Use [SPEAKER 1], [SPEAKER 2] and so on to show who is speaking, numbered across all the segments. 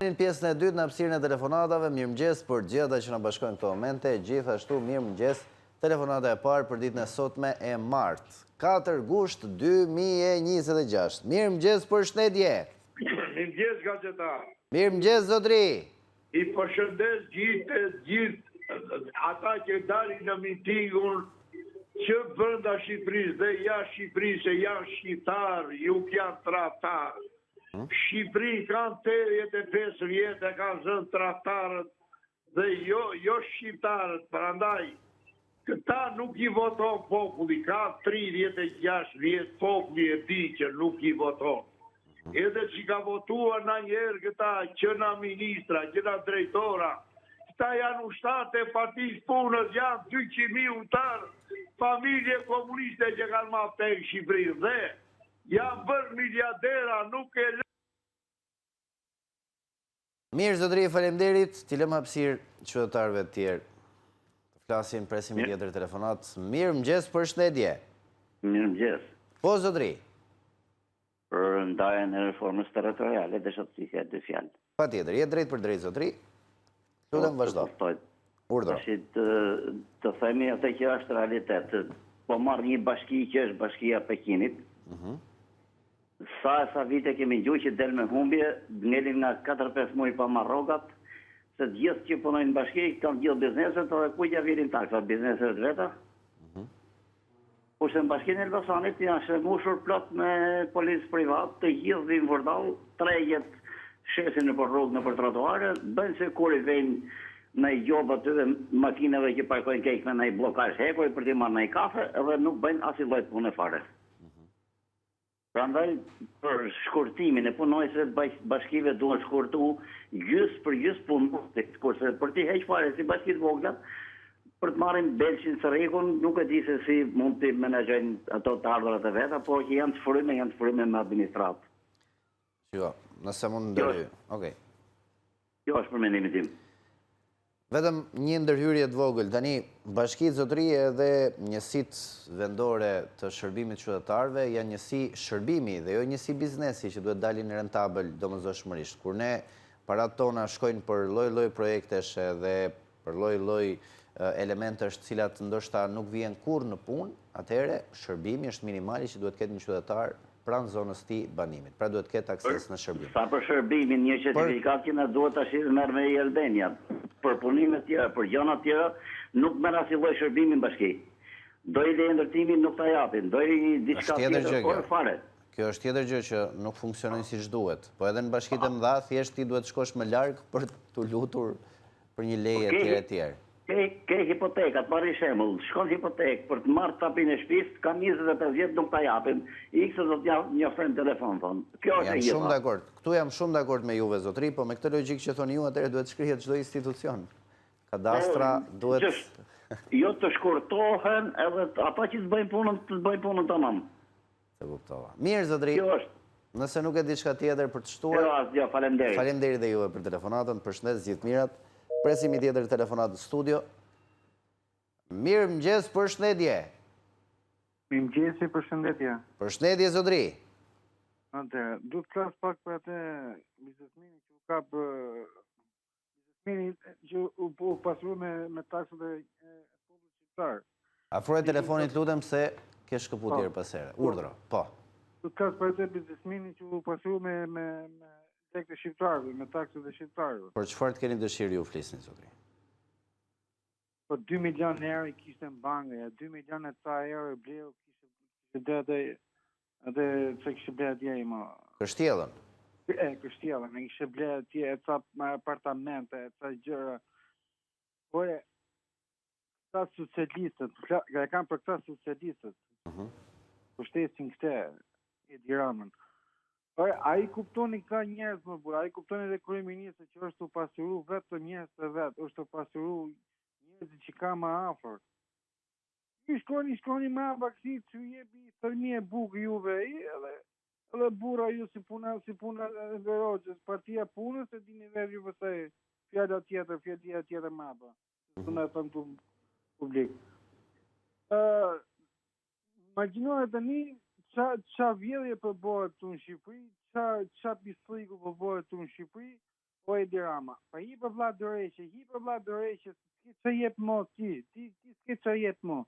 [SPEAKER 1] Përshëndetin pjesën e dytë në hapësirën e telefonatave. Mirëmëngjes për gjithë ata që na bashkojnë këto momente. Gjithashtu mirëmëngjes telefonata e parë për ditën e sotme e martë, 4 gusht 2026. Mirëmëngjes, përshëndetje.
[SPEAKER 2] Mirëmëngjes gazetar.
[SPEAKER 1] Mirëmëngjes zotri.
[SPEAKER 2] I përshëndes gjithë ata që dalin në mitingun që brenda Shqipërisë dhe jashtë Shqipërisë janë shqiptarë, nuk janë tradhtarë. Shqipëri kanë 85 vjetë, kanë zënë tradhtarët dhe jo shqiptarët, prandaj këta nuk i voton populli, ka 36 vjetë populli e di që nuk i voton. Edhe që ka votua në njerë këta qëna ministra, qëna drejtora, këta janë ushtate e partisë punës, janë 200.000 utarë, familje komuniste që kanë ma tek Shqipëri dhe janë bërë miliardera, nuk e lë.
[SPEAKER 1] Mirë zotri, faleminderit, t'i lëmë hapësirë qytetarëve të tjerë. Të flasin, presim tjetër telefonat. Mirëmëngjes, përshëndetje.
[SPEAKER 3] Mirëmëngjes.
[SPEAKER 1] Po zotri.
[SPEAKER 3] Për ndajen e reformës territoriale dhe shëtësisja dy fjalë.
[SPEAKER 1] Patjetër, jetë drejt për drejt zotri. Lutem vazhdo. Urdhro.
[SPEAKER 3] Të themi atë që është realitet. Po marrë një bashki që është bashkia Pekinit. Sa vite kemi gjuhë që del me humbje, ngelim nga 4-5 muaj pa marrë rrogat, se gjithë që punojnë bashki kanë gjithë bizneset, dhe kujtja virin taksa, bizneset të veta. Kurse në bashkinë e Elbasanit janë shëmushur plot me policë privat, të gjithë dhimë vërdal, 3 jetë shesin në për rrugë në për trotuare, bëjnë se kur i vejnë në i gjobë aty dhe makineve që parkojnë kejkme në i blokaj hekoj për t'i marrë në i kafe, edhe nuk bëjnë as i lojtë punë e fare. Prandaj, për shkurtimin e punojësve bashkive duhet shkurtu gjysë për gjysë punë, kurse për t'i heq fare si bashkit voglat, për të marrin belqin së rrekun, nuk e di se si mund të menaxhojnë ato të ardhurat e veta, por që janë të fryme me administratë.
[SPEAKER 1] Jo, nëse mund ndërhyj. Okej.
[SPEAKER 3] Kjo është përmendimi tim.
[SPEAKER 1] Vetëm një ndërhyrje të vogël. Tani, bashkitë zotëri edhe njësitë vendore të shërbimit qytetarëve janë njësi shërbimi dhe jo njësi biznesi që duhet dalin rentabël domosdoshmërisht. Kur ne parat tona shkojnë për lloj-lloj projektesh dhe për lloj-lloj elementesh të cilat ndoshta nuk vjen kurrë në punë, atëherë shërbimi është minimali që duhet ketë një qytetar pranë zonës ti banimit. Pra duhet ketë akses në shërbim.
[SPEAKER 3] Sa për shërbimin, një certifikat që na duhet tash merr me Albania. Për punime tjera, për gjëra tjera, nuk merr asnjë lloj shërbimi në bashki. Do i lejë ndërtimin, nuk ta japin. Do i diçka tjetër, por fare.
[SPEAKER 1] Kjo është tjetër gjë që nuk funksionojnë siç duhet. Po edhe në bashkitë e mëdha thjesht ti duhet shkosh më larg për të lutur për një leje etj.
[SPEAKER 3] Ke hipotekat, marrë shembull, shkon hipotekë për të marrë tapin e shtëpisë, ka 25 vjet nuk ta japin. X do të njoftojnë telefon thon. Kjo është e
[SPEAKER 1] jam shumë dakord. Këtu jam shumë dakord me juve zotri, po me këtë logjikë që thoni ju, atëherë duhet shkrihet çdo institucion. Kadastra duhet
[SPEAKER 3] jo të shkurtohen edhe ata që të bëjnë punën tamam.
[SPEAKER 1] Se kuptova. Mirë zotri.
[SPEAKER 3] Kjo është.
[SPEAKER 1] Nëse nuk e di çka tjetër për të shtuar.
[SPEAKER 3] Jo, faleminderit.
[SPEAKER 1] Faleminderit dhe juve për telefonatën. Përshëndes gjithë mirat. Presim i tjetër telefonat në studio. Mirëmëngjes, përshëndetje.
[SPEAKER 4] Mirëmëngjes, përshëndetje.
[SPEAKER 1] Përshëndetje zotri.
[SPEAKER 4] Du të flas pak për atë biznesmenin që u kap biznesmenin që u pasur me taksat e popullit shqiptar.
[SPEAKER 1] Afroj telefonit lutem se ke shkëputje pas here. Urdhro. Po.
[SPEAKER 4] Du të flas për atë biznesmenin që u pasur me tek të shqiptarëve, me taksat e shqiptarëve.
[SPEAKER 1] Për çfarë të keni dëshirë ju flisni zotri?
[SPEAKER 4] Po 2 milion euro i kishte në bankë, 2 milion e ca euro i bleu kishte blerë atë se kishte blerë atje më.
[SPEAKER 1] Kështjellën.
[SPEAKER 4] Kështjellën, ne kishte blerë atje e ca apartamente, e ca gjëra. Po këta socialistët, e kanë për këta socialistët. Pushtesin këte, Edi Ramën. A i kuptoni ka njerëz më burë, a i kuptoni dhe kryeministri që është të pasuru vetë të njerëz të vetë, është të pasuru njerëz që ka më afër. Ju shkoni me vaksin që jepi 3.000 bukë juve, edhe bura ju si puna e Verogjes, partia punës e dini vetë juve se fjalla tjetër mapa. Së në e thëmë të publik. Imagjinojë të një qa vjedhje përbohet të në Shqipëri, qa pisliku përbohet të në Shqipëri, Po Edi Rama, pa hi për vlla Doreqe, ti që jep mo ti s'ke që jep mo.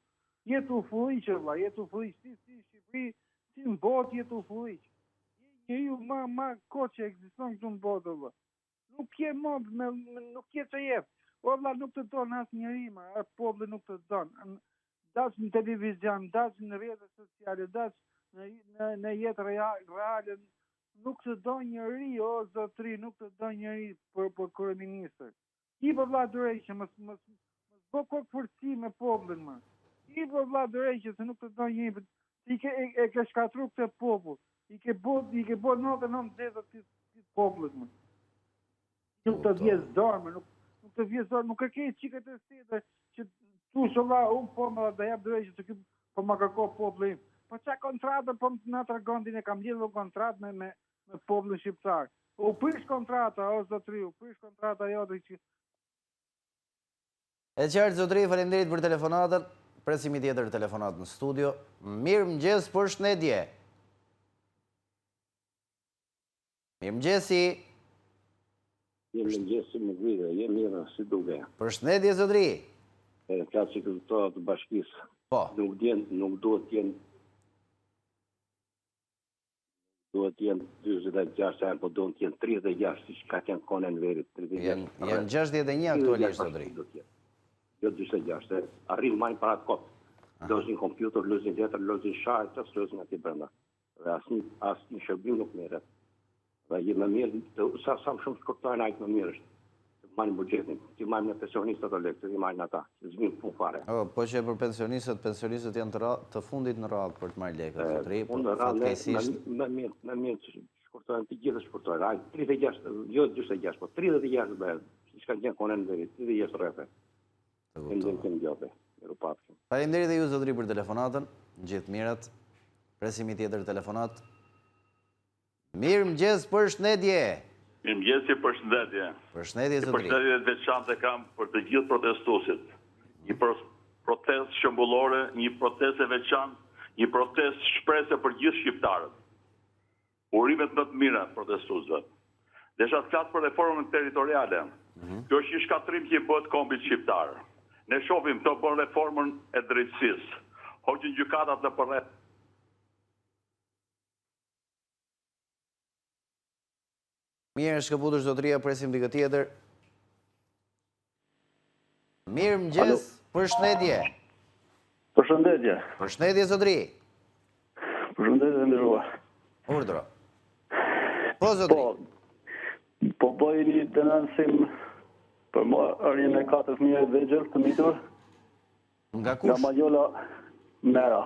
[SPEAKER 4] Jetu u fulliqë, vlla, jetu u fulliqë, ti Shqipëri, ti në botë jetu u fulliqë. Je ju ma kotë që ekziston këtu në botë, vlla. Nuk ke mod, nuk ke që jep. O vlla, nuk të donë asë njëri, ma, poble nuk të donë. Dash në televizion, dash në rrjetet sociale, dash në jetë reale, nuk të do njëri, o zotri, nuk të do njëri për kryeministër. I për vlla Doreqe, mos bo kokë forci me poblin, ma. I për vlla Doreqe, se nuk të do njëri, e ke shkatru këtë popull, i ke bo 99 zezat të popullit, ma. Nuk të vjes dorë, nuk të vjes dorë, nuk e ke qikët e sete, që tu sholla, unë po më dhe jap Doreqe, se këtë po më kërko popullit. Po qa kontratën, po në të regondin e kam lidhë kontratë me popullin shqiptar. U prish kontrata, o zotri, u prish kontrata jote që...
[SPEAKER 1] E qartë, zotri, faleminderit për telefonatën. Presimi tjetër telefonat në studio. Mirë mëngjes, përshëndetje. Mirë mëngjesi.
[SPEAKER 5] Mirë mëngjesi më gvide, jem mirë si duke.
[SPEAKER 1] Përshëndetje, zotri.
[SPEAKER 5] Flasë sekretari të bashkisë.
[SPEAKER 1] Po.
[SPEAKER 5] Nuk duhet t'jenë 26 anë, po duhet t'jenë 36, si që ka t'jenë kone në verit.
[SPEAKER 1] Janë 61 aktualisht, zotri.
[SPEAKER 5] Jo 26, arrin majnë para të kotë. Lozin kompjuter, lozin letër, lozin shajë, qësë lozin ati brenda. Dhe asë një shërbim nuk meret. Dhe je më mirë, sa më shumë shkurtojnë ajtë më mirë është. Majnë bugjetin, ti majnë në pensionistët të lekë, ti majnë ata, që zvinë punë fare.
[SPEAKER 1] Po që për pensionistët janë të fundit në radhë për të marrë lekë, zotri,
[SPEAKER 5] po fatkeqësisht. Më mirë që shkurtojnë, ti gjithë shkurtojnë. Ajë, 36, jo 26, po 36 bëhet, që ka gjenë kone në verit, 36 rrepe.
[SPEAKER 1] Faleminderit dhe ju, zotri, për telefonatën, gjithë mirët, presimi tjetër telefonat. Mirë mëngjes, përshëndetje.
[SPEAKER 6] Mirë mëngjesi, përshëndetje.
[SPEAKER 1] Përshëndetje, zotri.
[SPEAKER 6] Përshëndetje të veçantë kam për të gjithë protestuesit. Një protestë shembullore, një protestë e veçantë, një protestë shprese për gjithë shqiptarët. Urimet më të mira protestuesve. Desha të flas për reformën territoriale. Kjo është një shkatrim që i bëhet kombit shqiptar. Ne shohim të bën reformën e drejtësisë. Hoqën gjykatat në përreth.
[SPEAKER 1] Mirë, shkëputur zotria, presim dikë tjetër. Mirë mëngjes, përshëndetje.
[SPEAKER 7] Përshëndetje.
[SPEAKER 1] Përshëndetje, zotri.
[SPEAKER 7] Përshëndetje, ndërruar.
[SPEAKER 1] Urdhro. Po, zotri.
[SPEAKER 7] Po bëj një denonsim për marrjen e 4 fëmijë të vegjël të mitur.
[SPEAKER 1] Nga kush?
[SPEAKER 7] Nga Majola Mera.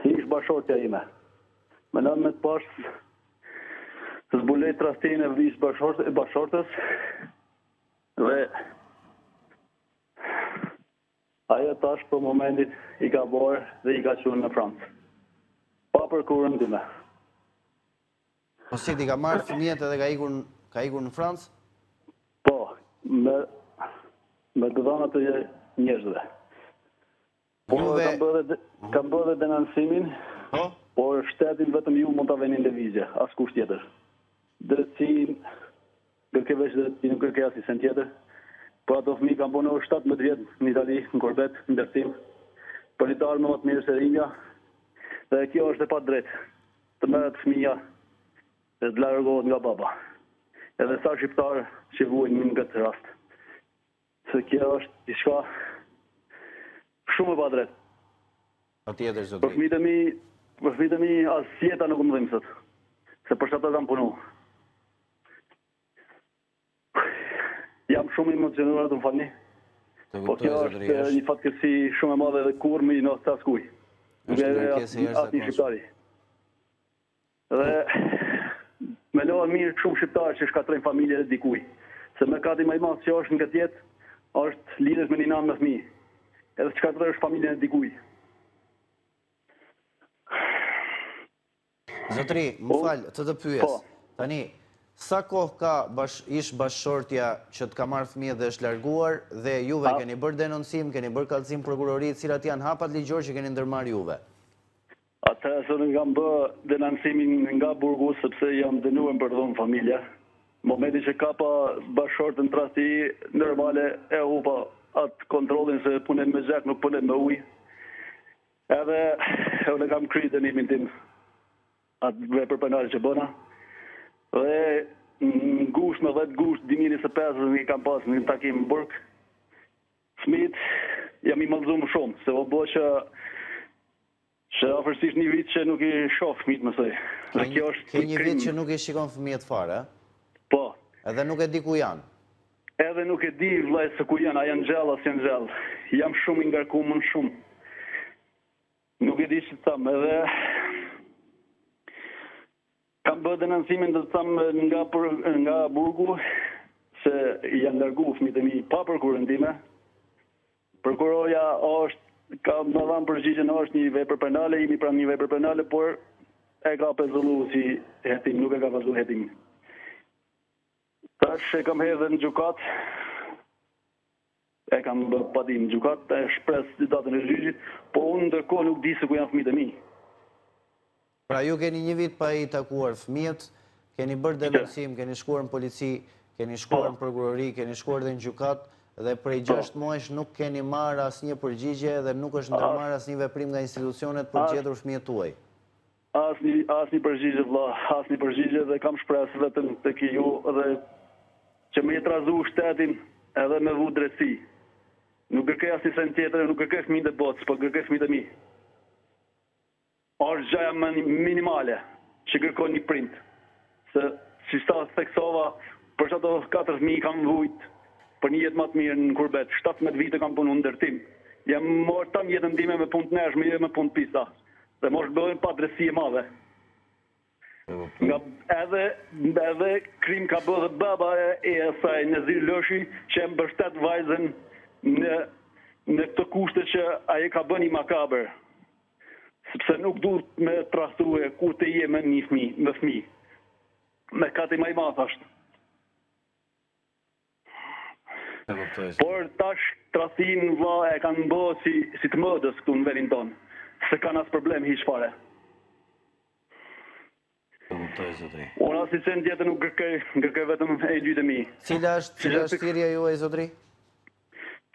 [SPEAKER 7] Ish bashortja ime. Me 19 pashtë zbulej trastin e vlis bashortës dhe ajo tash për momentit i ka borë dhe i ka qenë në Francë. Pa për kurën time.
[SPEAKER 1] Po si ti ka marrë fëmijët edhe ka ikur në Francë?
[SPEAKER 7] Po, me gëdhanat e njerëzve. Po, kam bërë dhe denonsimin, por shtetin vetëm ju mund të veni në lëvizje, as kusht tjetër. Dhe si kërke veç dhe ti nuk kërke asnjë sent tjetër. Po ato fëmijë kanë punuar 17 vjet në Itali, në Korbet, në ndërtim. Politar më të mirë se rinja. Dhe kjo është e pa drejtë. Të merret fëmia dhe të largohet nga baba. Edhe sa shqiptar që vuajnë në këtë rast. Se kjo është diçka shumë e pa drejtë.
[SPEAKER 1] Patjetër,
[SPEAKER 7] Për
[SPEAKER 1] zotri.
[SPEAKER 7] fëmijët e mi as jeta nuk më dhimbë sot. Se për shkak të kam punu. Jam shumë emocionuar të më falni. Po kjo është një fatkeqësi shumë e madhe dhe kur më i nos të askuj.
[SPEAKER 1] Është ngarkesë e
[SPEAKER 7] jashtëzakonshme. Shqiptari. Dhe me lohen mirë shumë shqiptarë që shkatrojnë familje dhe dikuj. Se mëkati më i madh që është në këtë jetë, është lidhesh me një nanë me fëmijë. Edhe shkatrojsh familjen e dikuj.
[SPEAKER 1] Zotri, më falë, të pyes. Tani, sa kohë ka ish bashkëshortja që të ka marrë fëmijë dhe është larguar dhe juve keni bërë denoncim, keni bërë kallëzim prokurorit, cilat janë hapat ligjor që keni ndërmarrë juve?
[SPEAKER 7] Atëherë kam bërë denoncimin nga burgu sepse jam dënuar për dhënë familje. Momenti që ka pa bashkëshortën trasti normale e hupa atë kontrolin se punen me gjak, nuk punen me ujë. Edhe unë kam kryi dënimin tim atë vepër penale që bëna. Dhe në gusht me 10 gusht 2025 i kam pas në takim në burg. Fëmijët jam i mallzuar shumë, se o bë që afërsisht një vit që nuk i shoh fëmijët mësoj. Dhe kjo është
[SPEAKER 1] Ke një vit që nuk i shikon fëmijët fare,
[SPEAKER 7] po.
[SPEAKER 1] edhe nuk e di ku janë.
[SPEAKER 7] Edhe nuk e di vllai se ku janë, a janë gjallë as janë gjallë. Jam shumë i ngarkuar shumë. Nuk e di që të tham, edhe kam bërë denuncimin të tham nga burgu se janë largu fëmijët e mi pa prokurën time. Prokuroria ka më dhanë përgjigjen është një vepër penale, jemi pranë një vepër penale, por e ka pezullu si hetim, nuk e ka vazhdu hetim. Tash e kam hedhë në gjukat, e kam padim në gjukat, e shpres datën e gjyqit, po unë ndërkohë nuk di se ku janë fëmijët e mi.
[SPEAKER 1] Pra ju keni një vit pa i takuar fëmijët, keni bërë denuncim, keni shkuar në polici, keni shkuar në prokurori, keni shkuar dhe në gjukat, dhe prej 6 muajsh nuk keni marrë asnjë përgjigje dhe nuk është ndërmarrë asnjë veprim nga institucionet për gjetur fëmijët tuaj.
[SPEAKER 7] Asnjë përgjigje vëlla, asnjë përgjigje dhe kam shpresë vetëm tek ju dhe që më trazu shtetin edhe me vu drejtësi. Nuk kërkoj asnjë sen tjetër, nuk kërkoj fëmijët e botës, po kërkoj fëmijët e mi. Është gjaja më minimale që kërkon një print. Se si sta theksova, për çato 4.000 kam vujt për një jetë më të mirë në Kurbet. 17 vite kam punu në ndërtim. Jam morë tam jetën time me punë të neshme, jo me punë të pisa. Dhe mosh bëhen pa drejtësi e madhe. Edhe krim ka bërë dhe baba e asaj Nezir Lëshi që e mbështet vajzën në këto kushte që aje ka bën i makaber. Sepse nuk duhet me trahtue ku të je me një fëmijë. Me kati më i madh ashtë. Por tash trastin vlla e kanë bërë si të mëdës këtu në vendin tonë. Se kanë as problem hiç fare. Unë as sen tjetër nuk kërkoj vetëm e gjytë e mi.
[SPEAKER 1] Cila është thirrja juaj zotri?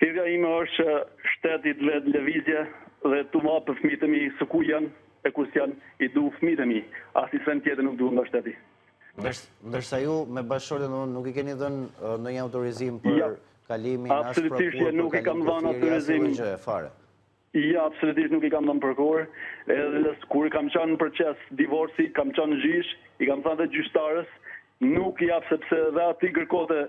[SPEAKER 7] Thirrja ime është shteti të lë lëvizje dhe tu ma për fëmijët e mi së ku janë e kus janë, i du fëmijët e mi. As sen tjetër nuk duhet nga shteti.
[SPEAKER 1] Ndërsa ju me bashkëshortën nuk i keni dhënë ndonjë autorizim për kalimin as prokuror,
[SPEAKER 7] absolutisht nuk i kam dhënë autorizim. Ja, absolutisht nuk i kam dhënë prokuror. Edhe kur kam qenë në proces divorci, kam qenë në gjyq, i kam thënë dhe gjyqtarës, nuk i jap sepse dhe aty kërkote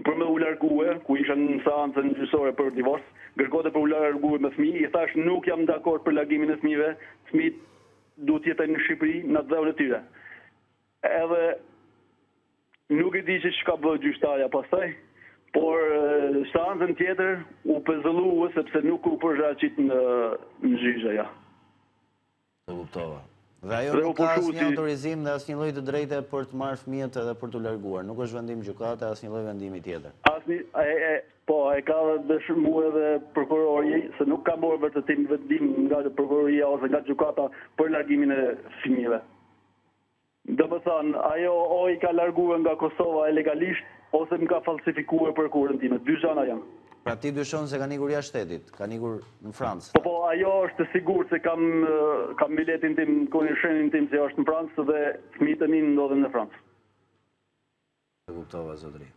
[SPEAKER 7] për me u largue, ku isha në seancën gjyqësore për divorc, kërkote për u largue me fëmijë, i thash nuk jam dakord për largimin e fëmijëve, fëmijët duhet jetojnë në Shqipëri, në dhënën e tyre. Edhe nuk e di që çka bëj gjyqtarja pastaj, por seancën tjetër u pezullu sepse nuk u përshaqit në gjyqja ja.
[SPEAKER 1] Të kuptova. Dhe ajo nuk ka asnjë autorizim dhe asnjë lloj të drejte për të marrë fëmijët edhe për t'u larguar. Nuk është vendim gjykate, asnjë lloj vendimi tjetër.
[SPEAKER 7] E ka dëshmuar edhe prokurori se nuk ka marrë vërtetim vendim nga prokuroria ose nga gjykata për largimin e fëmijëve. Domethënë, ajo o i ka larguar nga Kosova legalisht ose më ka falsifikuar prokurën time. Dy gjëra janë.
[SPEAKER 1] Pra ti dyshon se kanë ikur jashtë shtetit, kanë ikur në Francë.
[SPEAKER 7] Po, ajo është e sigurt se kam biletin tim, konëshenin tim që është në Francë dhe fëmijët e mi ndodhen në Francë.
[SPEAKER 1] E kuptova zotri.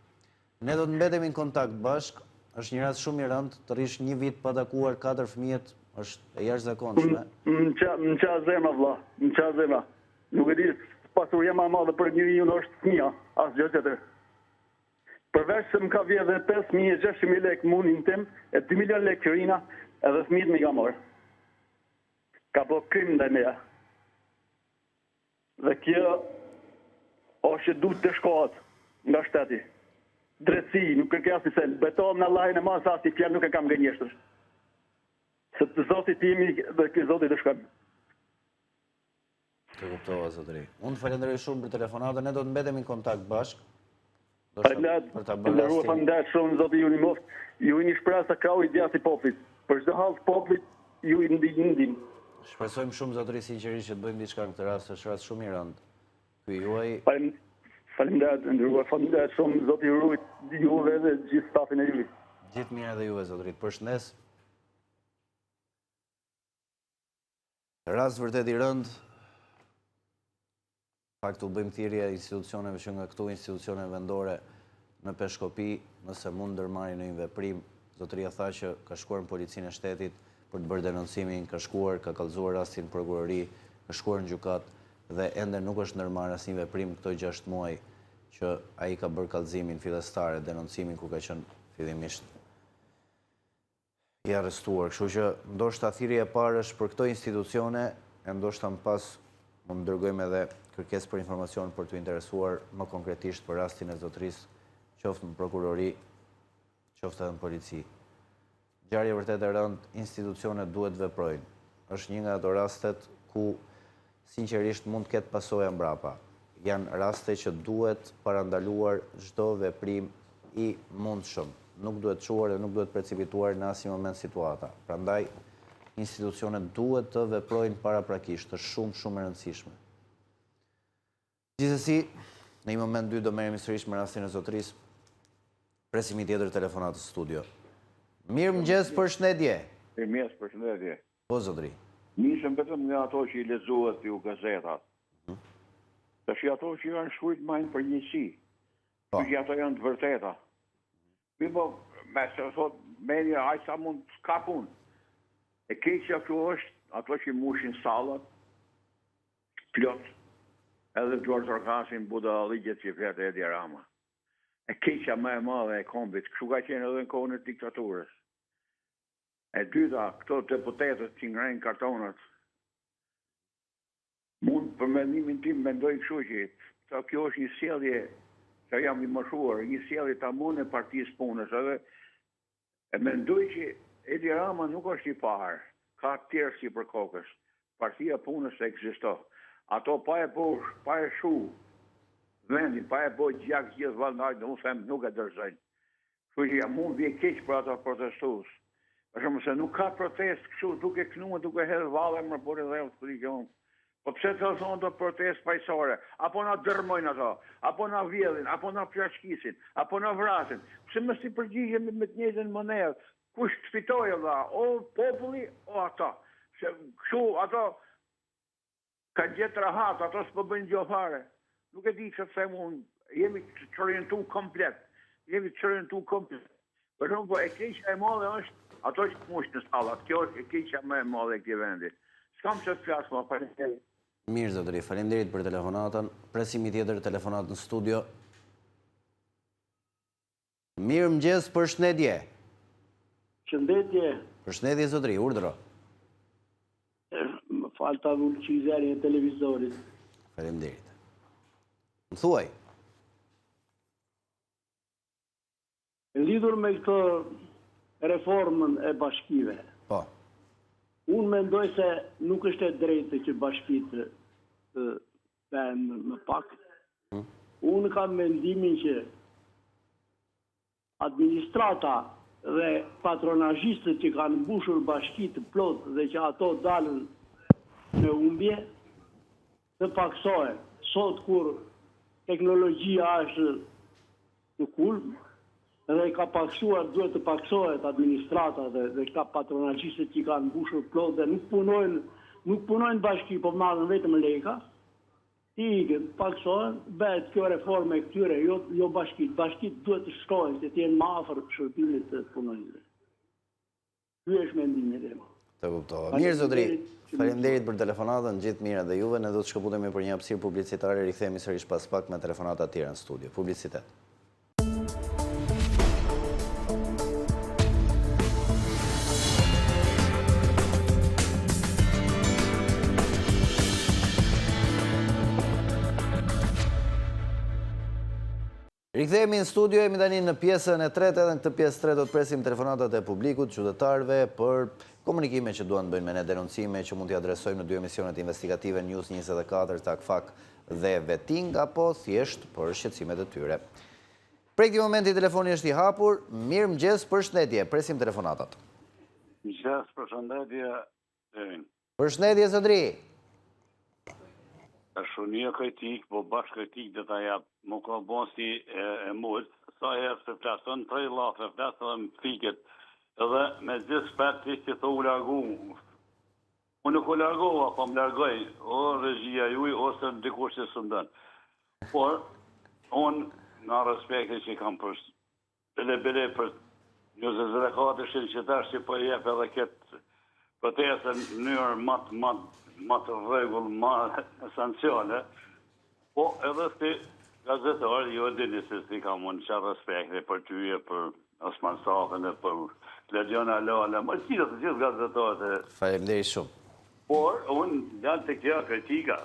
[SPEAKER 1] Ne do të mbetemi në kontakt bashk. Është një rast shumë i rëndë, të rish një vit pa takuar 4 fëmijët, është e jashtëzakonshme.
[SPEAKER 7] Në qa zemra vlla, në qa zemra. Nuk e di, pasuria më e madhe për njeriu është fëmia, asgjë tjetër. Përveç se më ka vje dhe 5.600 lek munin tim, e 2 milion lek kërina, edhe fëmijët më ka marrë. Ka po krim ndaj meja. Dhe kjo është që duhet të shkohet nga shteti. Drejtësi, nuk kërkej asnjë sen. Betohem në Allahin e madh se asnjë fjalë nuk e kam gënjeshtër. Se të Zoti timi dhe ky Zoti të shkon.
[SPEAKER 1] Të kuptova zotri. Unë falenderoj shumë për telefonatën, ne do të mbetemi në kontakt bashk.
[SPEAKER 7] Faleminderit shumë zoti ju moft. Ju jeni shpresa krau i djathtë i popullit. Për çdo hall të popullit ju i ndihmë.
[SPEAKER 1] Shpresojmë shumë zotëri sinqerisht që të bëjmë diçka në këtë rast, është rast shumë i rëndë. Ky juaj
[SPEAKER 7] Faleminderit, ndërkohë faleminderit shumë zoti Rujt, juve dhe gjithë stafin e juve.
[SPEAKER 1] Gjithë mirë edhe juve, zotërit. Përshëndes. Rast vërtet i rënd. Faktu bëjmë thirrje institucioneve që nga këtu institucione vendore në Peshkopi, nëse mund ndërmarrin në një veprim. Zotëria tha që ka shkuar në policinë e shtetit për të bërë denoncimin, ka kallëzuar rastin në prokurori, ka shkuar në gjykat dhe ende nuk është ndërmarrë asnjë veprim këto 6 muaj që ai ka bërë kallëzimin fillestare, denoncimin ku ka qenë fillimisht i arrestuar. Kështu që ndoshta thirrja e parë është për këto institucione, e ndoshta më pas mund dërgojmë edhe kërkesë për informacion për të interesuar më konkretisht për rastin e zotërisë, qoftë në prokurori, qoftë edhe në polici. Ngjarje vërtet e rëndë, institucionet duhet veprojnë. Është një nga ato rastet ku sinqerisht mund të ketë pasoja mbrapa. Janë raste që duhet parandaluar çdo veprim i mundshëm. Nuk duhet çuar dhe nuk duhet precipituar në asnjë moment situata. Prandaj institucionet duhet të veprojnë paraprakisht, është shumë e rëndësishme. Gjithsesi, në një moment 2 do merremi sërish me rastin e zotërisë. Presim një tjetër telefonat në studio. Mirëmëngjes, përshëndetje.
[SPEAKER 2] Mirëmëngjes, përshëndetje.
[SPEAKER 1] Po zotëri.
[SPEAKER 2] Nisëm vetëm nga ato që i lexohet ju gazetat. Tash ato që janë shkruajt majnë për njësi. Që ato janë të vërteta. Mirë, me se thot media ai sa mund të ka punë. E keqja këtu është ato që mushin sallat, plot, edhe George Orkasin buda ligjet që fletë Edi Rama. E keqja më e madhe e kombit, kështu ka qenë edhe në kohën e diktaturës. E dyta, këto deputetët që ngrejnë kartonat, mund për mendimin tim mendoj kështu që kjo është një sjellje që jam i moshuar, një sjellje tamam e partisë punës, edhe e mendoj që Edi Rama nuk është i parë, ka tjerë si për kokës. Partia punës ekziston. Ato pa e shu vendin, pa e boj gjak gjithë vallë, unë them nuk e dorëzojnë. Kështu që jam mund vje keq për ata protestues. Për shembull se nuk ka protest kështu duke kënuar, duke hedhur valle më por edhe opozicion. Po pse të thonë do protest paqësore? Apo na dërmojnë ato? Apo na vjedhin? Apo na plashkisin? Apo na vrasin? Pse mos i përgjigjemi me të njëjtën monedhë? Kush të fitojë valla? O populli o ata? Se kështu ato kanë gjetë rahat, ato s'po bëjnë gjë fare. Nuk e di çfarë them unë, jemi të orientuar komplet. Por nuk e keqja e madhe është ato që mushin në sallat. Kjo është e keqja më e madhe e këtij vendi. S'kam çfarë të flas më, faleminderit.
[SPEAKER 1] Mirë zotëri, faleminderit për telefonatën. Presim një tjetër telefonat në studio. Mirëmëngjes, përshëndetje.
[SPEAKER 8] Shëndetje.
[SPEAKER 1] Përshëndetje zotëri, urdhëro.
[SPEAKER 8] Më fal ta vulçizëri e televizorit.
[SPEAKER 1] Faleminderit. Më thuaj.
[SPEAKER 8] Lidhur me këtë reformën e bashkive.
[SPEAKER 1] Po.
[SPEAKER 8] Unë mendoj se nuk është e drejtë që bashkitë të bëhen më pak. Unë kam mendimin që administrata dhe patronazhistët që kanë mbushur bashkitë plot dhe që ato dalën në humbje të paksohen. Sot kur teknologjia është në kulm, dhe ka paksuar, duhet të paksohet administrata dhe këta patronazhistët që kanë mbushur plot dhe nuk punojnë bashki, po marrin vetëm leka, ikën, paksohen, bëhet kjo reforme këtyre, jo bashkit. Bashkit duhet të shkojnë, se të jenë më afër shërbimit të punonjëve. Ky është mendimi im.
[SPEAKER 1] Të kuptova. Mirë zotëri, faleminderit për telefonatën, gjithë mirë edhe juve, ne do të shkëputemi për një hapësirë publicitare, rikthehemi sërish pas pak me telefonata të tjera në studio. Publicitet. Rikthehemi në studio, jemi tani në pjesën e tretë, edhe në këtë pjesë tretë do të presim telefonatat e publikut, qytetarëve për komunikime që duan të bëjnë me ne, denoncime që mund t'i adresojmë në 2 emisionet investigative, News 24, Takfak dhe Veting, apo thjesht për shqetësimet e tyre. Prej këtij momenti telefoni është i hapur. Mirëmëngjes, përshëndetje, presim telefonatat.
[SPEAKER 9] Mirëmëngjes, përshëndetje.
[SPEAKER 1] Përshëndetje zotëri.
[SPEAKER 9] Është një kritik, po bashkë kritik dhe ta jap, më ka bon si e mujt, sa herë se flasën, 3 lafe flasën dhe më fiket, edhe me gjithë shpet të që u largu. Unë nuk u largova, po më largoj, o regjia juj, ose në dikush që së ndën. Por, unë, nga respekte që kam për bele për 24 qytetarë që po jep edhe këtë protestën në mënyrë më të rregull, më sancione, po edhe si gazetar, jo dini se si kam unë që respekte për tyje, për Osman Safën, për Ledion Alala, më gjithë gazetarët.
[SPEAKER 1] Faleminderit shumë.
[SPEAKER 9] Por, unë janë të kja kritika.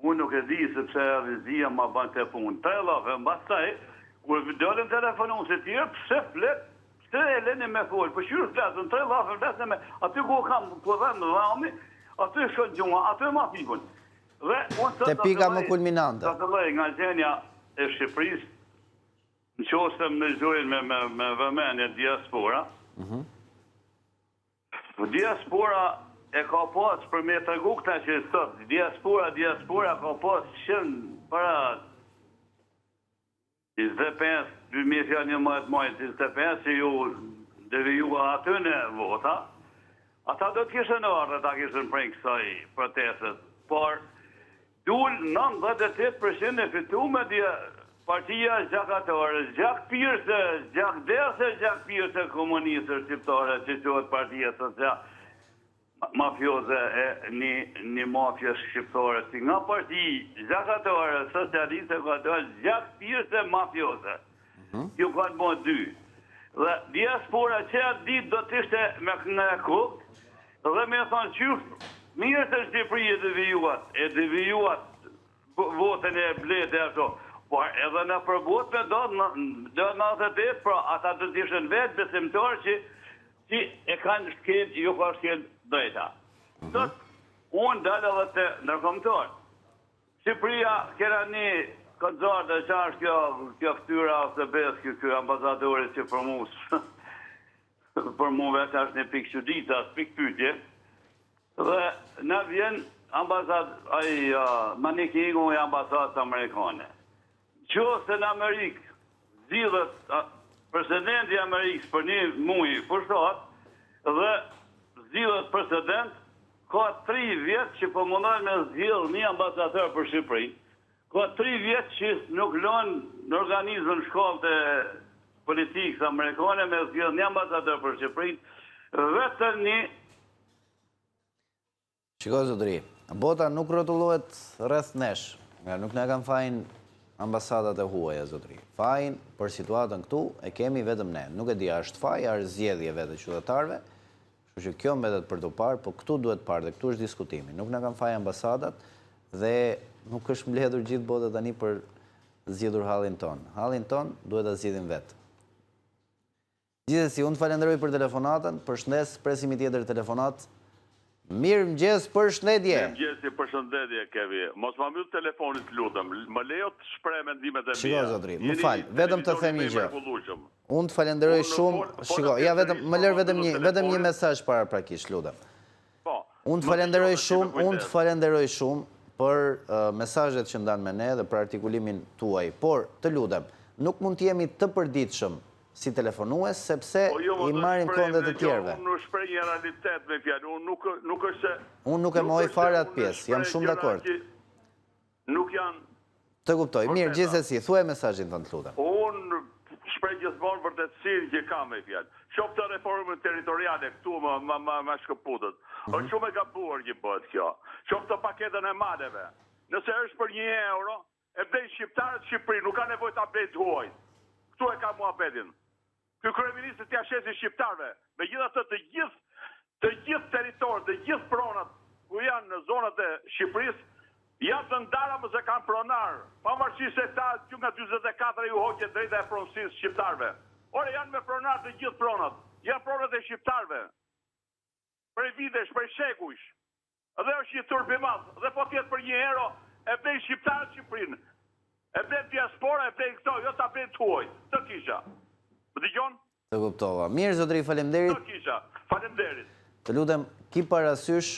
[SPEAKER 9] Unë nuk e di sepse rizia ma ban të punë. Të e lafe, më bastaj, kur dalën telefonon se tjerë, pse flet, pse e leni me folë, për shyrë fletën, të e lafe fletën me, aty ku kam po dhe në dhami, aty shkën gjuma, aty ma pikun. Dhe unë
[SPEAKER 1] Te pika më kulminante.
[SPEAKER 9] Të lej nga gjenja e Shqipërisë, në qose me zhojnë me vëmenje diaspora, diaspora e ka pas për me të regu këta që sot, diaspora ka pas qënë para 25, 2011 majtë 25, që ju devijua aty në vota, ata do të kishën ardhe, ta kishën prej kësaj protestet, por dul 98% e fitu me partia gjakatore, gjak pirse, gjak derse, gjak pirse komunistër shqiptare, që qëhet partia social, mafioze e një mafja shqiptare, si nga parti gjakatore, socialiste, ka të gjak pirse mafioze. Ju ka të bënë 2. Dhe diaspora që atë ditë do të ishte me në kuk, dhe me thonë qyfë, mirë të Shqipëri e devijuat votën e blete e ashtu, por edhe në përbot me do 98, pra ata të t'ishën vetë besimtarë që e kanë shkel, ju ka shkel drejta. Sot, unë dalë edhe të nërkomtarë. Shqipëria kera një këndzarë dhe që është kjo këtyra ose besë kjo ambasadorit që për mu vetë është një pikë qudita, pikë pytje, dhe në vjen Manikingu e ambasadës amerikane. Qose në Amerikë zhidhet presidenti Amerikës për një mujë përshtat dhe zhidhet president ka 3 vjetë që po mundojnë me zhidhë një ambasador për Shqipëri. Ka 3 vjetë që nuk lonë në organizmën shkallë të politikës amerikane me zhidhë një ambasador për Shqipëri, vetëm një.
[SPEAKER 1] Shiko zotëri, bota nuk rrotullohet rreth nesh, nga nuk ne kanë fajin ambasadat e huaja, zotëri. Fajin për situatën këtu e kemi vetëm ne. Nuk e di është faj, është zgjedhje vetë qytetarëve, kështu që kjo mbetet për të parë, po këtu duhet parë dhe këtu është diskutimi. Nuk na kanë faj ambasadat dhe nuk është mbledhur gjithë bota tani për zgjedhur hallin ton. Hallin ton duhet ta zgjidhim vetë. Gjithsesi, unë të falenderoj për telefonatën, përshëndes, presim i tjetër telefonat. Mirë mëgjes, përshëndetje.
[SPEAKER 6] Mirë mëgjes, përshëndetje, Kevi. Mos ma mbyll telefonit, lutëm. Më lejo të shprej mendimet e mija.
[SPEAKER 1] Shiko, zotri, më falë, vetëm të them një gjë. Unë të falenderoj shumë, shiko, ja më lërë vetëm një mesazh para prakisht, lutëm. Unë të falenderoj shumë për mesazhet që ndanë me ne dhe për artikulimin tuaj, por të lutem, nuk mund të jemi të përditshëm si telefonues, sepse i marim kondet të tjerve.
[SPEAKER 6] Unë nuk shprej një realitet me fjallë,
[SPEAKER 1] unë nuk e moj fare atë pjesë, jam shumë dakord.
[SPEAKER 6] Nuk janë...
[SPEAKER 1] Të kuptoj, mirë, gjithsesi, thuaj mesazhin të lutem.
[SPEAKER 6] Unë shprej gjithmonë për të cilë që kam me fjallë. Qoftë të reformën territoriale, këtu më shkëputët. është shumë e gabuar që bëhet kjo. Qoftë të paketën e madheve. Nëse është për €1, e blej shqiptarët Shqipëri, nuk ka nevojë ta blej huaj. Këtu e ka muhabetin. Ky kryeminist t'ia shesi shqiptarëve, megjithatë të gjithë territorët, të gjithë pronat ku janë në zonat e Shqipërisë, janë të ndara mëse kanë pronar, pavarësisht se ta që nga 44 ju hoqet drejta e pronësisë shqiptarëve. Ore janë me pronar të gjithë pronat, janë pronat e shqiptarëve. Prej vitesh, prej shekujsh. Edhe është një turbimat, dhe po tjetë për €1, e blej shqiptarët Shqipërinë. E blej diaspora, e blej këto, jo ta blej të huaj. Të kisha. Më dëgjon?
[SPEAKER 1] Të kuptova. Mirë, zotëri, falemderit.
[SPEAKER 6] Të kisha. Falemderit.
[SPEAKER 1] Të lutem, ki parasysh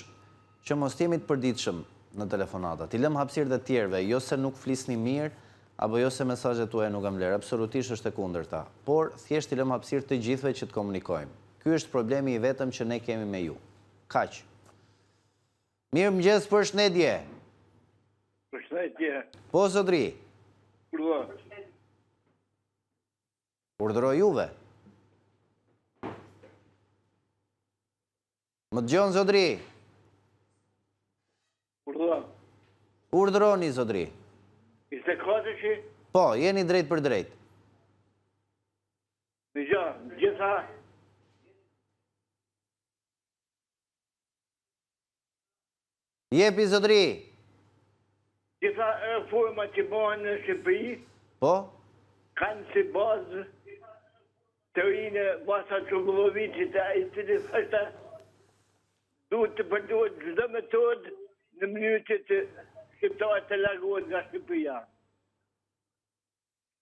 [SPEAKER 1] që mos jemi të përditshëm në telefonata. Ti lëm hapësirë të tjerëve, jo se nuk flisni mirë, apo jo se mesazhet tuaja nuk kam vlerë. Absolutisht është e kundërta. Por thjesht i lëm hapësirë të gjithëve që të komunikojmë. Ky është problemi i vetëm që ne kemi me ju. Kaq. Mirëmëngjes, përshëndetje.
[SPEAKER 2] Përshëndetje.
[SPEAKER 1] Po, zotëri. Urdhëroj juve. Më dëgjon, zotëri. Urdhëroni, zotëri.
[SPEAKER 2] 24 që?
[SPEAKER 1] Po, jeni drejt për drejt.
[SPEAKER 2] Në gjitha...
[SPEAKER 1] Jepi, zotëri.
[SPEAKER 2] Gjitha reforma që bëhen në Shqipëri,
[SPEAKER 1] Po?
[SPEAKER 2] kanë si bazë të rinë Vasa Çukullovicit, i cili thoshte duhet të përdoret çdo metodë në mënyrë që të shqiptarët të largohen nga Shqipëria.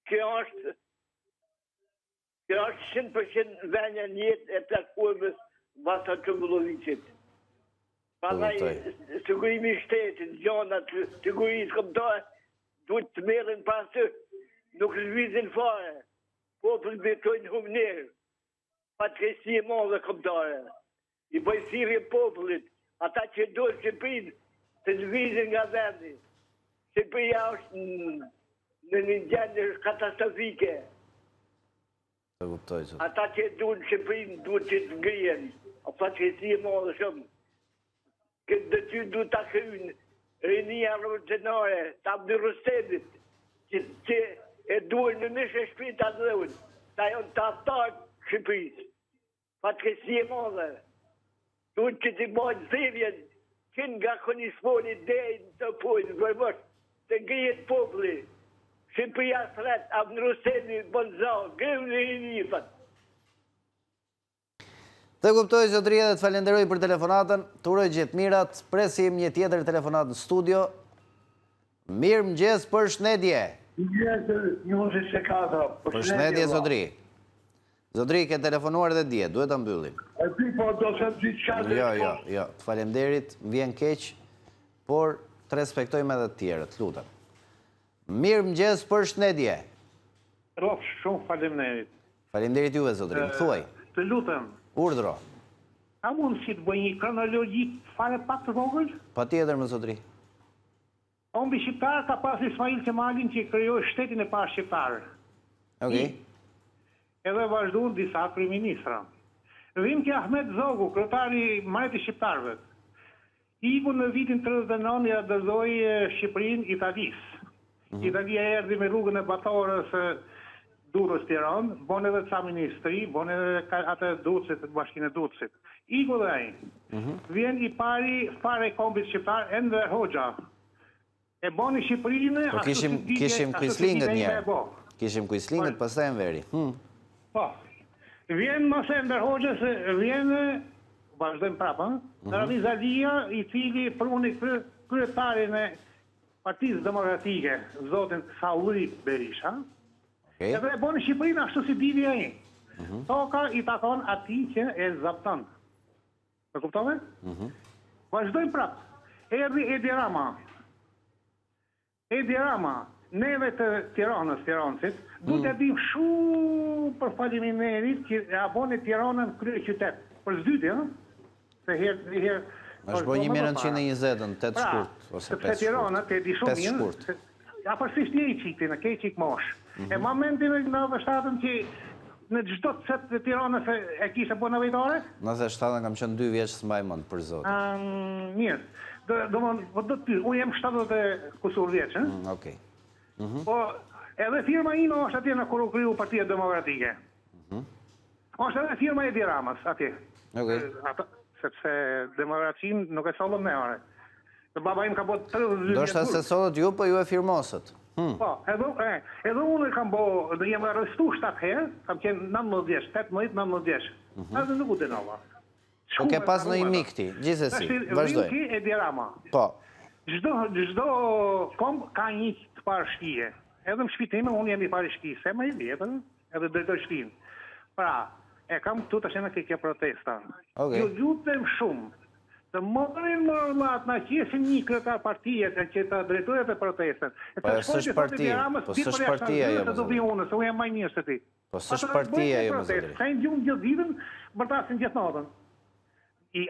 [SPEAKER 2] Kjo është 100% vënia në jetë e platformës Vasa Çukullovicit. Pastaj sigurimi i shtetit, gjonat, sigurisë kombëtare duhet të merren pas të nuk lëvizin fare. Populli betojnë humnerë, patresi e madhe kombëtare. I bëjnë thirrje popullit, ata që do Shqipërinë të lëvizin nga vendi. Shqipëria është në një gjendje katastrofike.
[SPEAKER 1] Të kuptoj, zotëri.
[SPEAKER 2] Ata që duhet Shqipërinë duhet që të ngrihen, patresi e madhe shumë. Këtë dëty duhet të krynë rinia revolucionare, të Abdurrustemit, që e duhet në mishë e shpirit atë dhëvën, ta jonë të aftarë Shqipërisë. Patresi e madhe. Duhet që t'i bajnë thirrjen, që nga Konismoni deri të pojnë, vërmështë, të ngrihet populli. Shqipëria thret, Abdurrustemi, Bonzau, grëvë në rinifat.
[SPEAKER 1] Të kuptoj, zotëri, dhe të falenderoj për telefonatën, të uroj gjithë mirat, presim një tjetër telefonat në studio. Mirëmëngjes, përshëndetje. Përshëndetje, zotëri. Zotëri, ke telefonuar dhe dje, duhet të mbyllim. Jo, të falenderit, vjen keq, por të respektojmë edhe të tjerët, lutem. Mirëmëngjes, përshëndetje.
[SPEAKER 10] Shumë falenderit.
[SPEAKER 1] Falenderit juve, zotëri, më thuaj.
[SPEAKER 10] Të lutem.
[SPEAKER 1] Urdhro.
[SPEAKER 10] A mund si të bëj një kronologji fare pak të vogël?
[SPEAKER 1] Pa tjetër, më zotëri.
[SPEAKER 10] Ombi shqiptar ka pas Ismail Kemalin që krijoi shtetin e parë shqiptar.
[SPEAKER 1] Okej.
[SPEAKER 10] Edhe vazhduan disa kryeministra. Vimki Ahmet Zogu, kryetari Mbretërisë shqiptarëve, iku në vitin 39 ja dërzoi Shqipërinë Italisë. Italia erdhi me rrugën e batorës Durrës-Tiranë, bon edhe ca ministri, bon edhe atë Ducit, bashkinë e Ducit. Iku dhe ai. Vjen i pari fare kombit shqiptar Enver Hoxha. E boni Shqipërinë...
[SPEAKER 1] Po kishim Quislinget njerë. Kishim Quislinget, pastaj Enveri.
[SPEAKER 10] Po. Vjen mos Enver Hoxhës, vjen, vazhdojmë prapë, Ramiz Alia, i cili pruni kryetarin e Partisë Demokratike, zotin Sauli Berisha, edhe e boni Shqipërinë ashtu si divi ai. Toka i takon atij që e zapton. E kuptove? Vazhdojmë prapë. Erdhi Edi Rama. Edi Rama, neve të Tiranësit, du të dim shumë për faliminderit që a boni Tiranën krye qytet. Për zdyti, se herë...
[SPEAKER 1] është bo 1920-ën, 8 shkurt, ose 5 shkurt.
[SPEAKER 10] Sepse Tiranët e di shumë mirë, a përsisht një i qikti, në kej qik mosh. E momentin e 97-ën që në gjdo të set të Tiranës e kishe po në vejtore?
[SPEAKER 1] 97-ën kam qënë 2 vjeç së mbaj mund për zotë.
[SPEAKER 10] Mirë, unë jem 70 kusur vjeç,
[SPEAKER 1] Okej.
[SPEAKER 10] Po, edhe firma ino është atje në kërë kryu Partia Demokratike. është edhe firma e Edi Ramës, atje. Sepse demokracinë nuk e sollëm ne, ore. Baba im ka bo 32
[SPEAKER 1] Do shta se sollët ju, po ju e firmosët.
[SPEAKER 10] Po, edhe unë kam bo, dhe jem arrestu 7 herë, kam qenë 19 vjeç, 18-19 vjeç. Edhe nuk u denova.
[SPEAKER 1] Po ke pas në i mikti, gjithsesi, vazhdoj.
[SPEAKER 10] Vimki Edi Rama.
[SPEAKER 1] Po.
[SPEAKER 10] Çdo komb ka një të parë shkije. Edhe në shtëpinë time unë jam i parë shkije, se më i vjetër, edhe drejtoj shtëpinë. Pra, e kam këtu tash në kjo protesta. Ju lutem shumë të mërin më rëllat në qesin një kryetar partije që të drejtojët e protestën.
[SPEAKER 1] Po s'është partia, po s'është partia jo,
[SPEAKER 10] do vi unë, se unë jam më mirë se ti.
[SPEAKER 1] Po s'është partia jo, më zotëri.
[SPEAKER 10] Ka një gjumë gjithë ditën, bërtasin gjithë natën.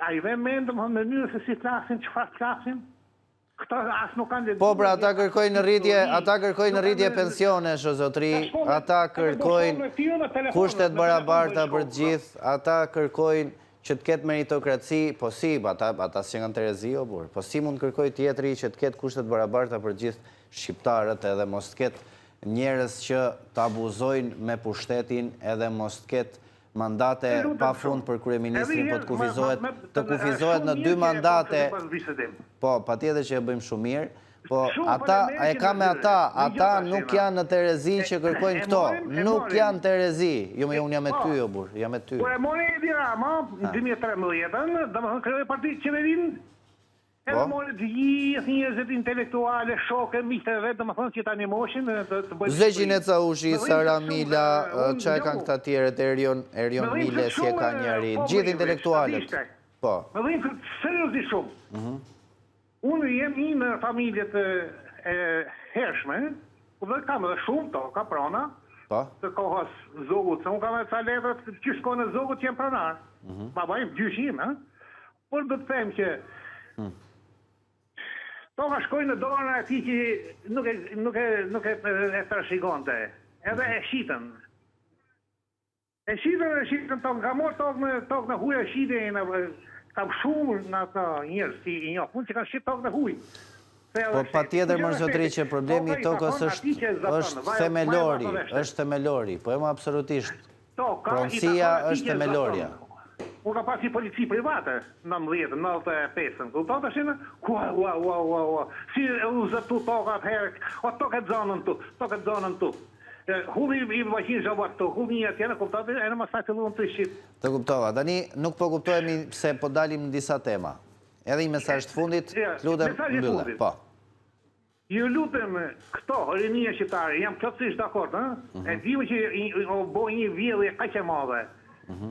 [SPEAKER 10] A i dhe mendë më në mënyrë se si klasin, çfarë klasin? Këta asë nuk kanë...
[SPEAKER 1] Po, pra, ata kërkojnë rritje pensionesh, o zotëri, ata kërkojnë kushtet barabarta për gjithë, ata kërkojnë që të ketë meritokraci, po si, ata që kanë Terezi, o burë, po si mund kërkoj tjetëri që të ketë kushtet barabarta për gjithë shqiptarët edhe mos të ketë njerëz që të abuzojnë me pushtetin edhe mos të ketë mandate pa fund për kryeministrin, po të kufizohet në 2 mandate, po, pa tjetër që e bëjmë shumë mirë, po, e ka me ata nuk janë në Terezi që kërkojnë këto, nuk janë Terezi, jo me unë jam me ty, o burë, jam me ty.
[SPEAKER 10] Po e mori Edi Rama, në 2013, dhe më kërëve parti qeverin, edhe mori të gjithë njëzët intelektuale, shokë, miqtë e vetë, dhe më thënë që ta një moshin të bëjtë...
[SPEAKER 1] Zeqin e Caushi, Sara Mila, që e kanë këta tjeret, Erion Mile, si e ka njëri, gjithë intelektualet. Po.
[SPEAKER 10] Me dhejnë seriosisht shumë. Unë jem i në familjet e hershme, dhe kam edhe shumë to, ka prana, të kohës zogut, se unë kam edhe ca letrat që shkojnë në zogut që jem pranar. Baba im, gjyshim, por do të them që to ka shkojnë në dorën e ati që nuk e trashëgonte, edhe e shitën. E shitën tokë, ka morë tokë në huja shitën, kam shumë në ato njërës si i një punë që kanë shqitë tokë në huj.
[SPEAKER 1] Po pa tjetër më zotëri që problemi i tokës është themelori, po e më absolutisht. Pronësia është themeloria.
[SPEAKER 10] Unë ka pasi polici private, 1995, këllëtot është në, si u zëtu tokat herë, o toket zonën tu. Hulli i vajqin zhavat të, hulli një atjene, kuptat e në masaj të luën të shqit.
[SPEAKER 1] Të kuptova, tani nuk po kuptojemi se po dalim në disa tema. Edhe i mesazh të fundit, lutem mbyllë. Po.
[SPEAKER 10] Ju lutem këto, rinia shqiptare, jam plotësisht dakord, e dimë që o boj një vjedhje kaq e madhe.